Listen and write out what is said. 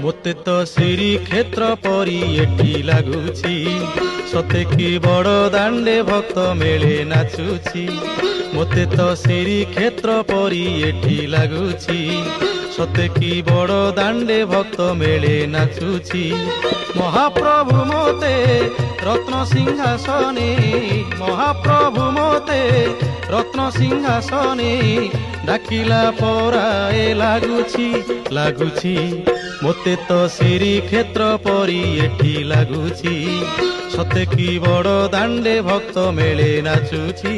ମୋତେ ତ ଶ୍ରୀକ୍ଷେତ୍ର ପରି ଏଠି ଲାଗୁଛି, ସତେ କି ବଡ଼ ଦାଣ୍ଡେ ଭକ୍ତ ମେଳେ ନାଚୁଛି। ମୋତେ ତ ଶ୍ରୀକ୍ଷେତ୍ର ପରି ଏଠି ଲାଗୁଛି, ସତେ କି ବଡ଼ ଦାଣ୍ଡେ ଭକ୍ତ ମେଳେ ନାଚୁଛି। ମହାପ୍ରଭୁ ମୋତେ ରତ୍ନ ସିଂହାସନେ, ମହାପ୍ରଭୁ ମୋତେ ରତ୍ନ ସିଂହାସନେ ଡାକିଲା ପରାଏ ଲାଗୁଛି ଲାଗୁଛି। ମୋତେ ତ ଶ୍ରୀକ୍ଷେତ୍ର ପରି ଏଠି ଲାଗୁଛି, ସତେ କି ବଡ଼ ଦାଣ୍ଡେ ଭକ୍ତ ମେଳେ ନାଚୁଛି।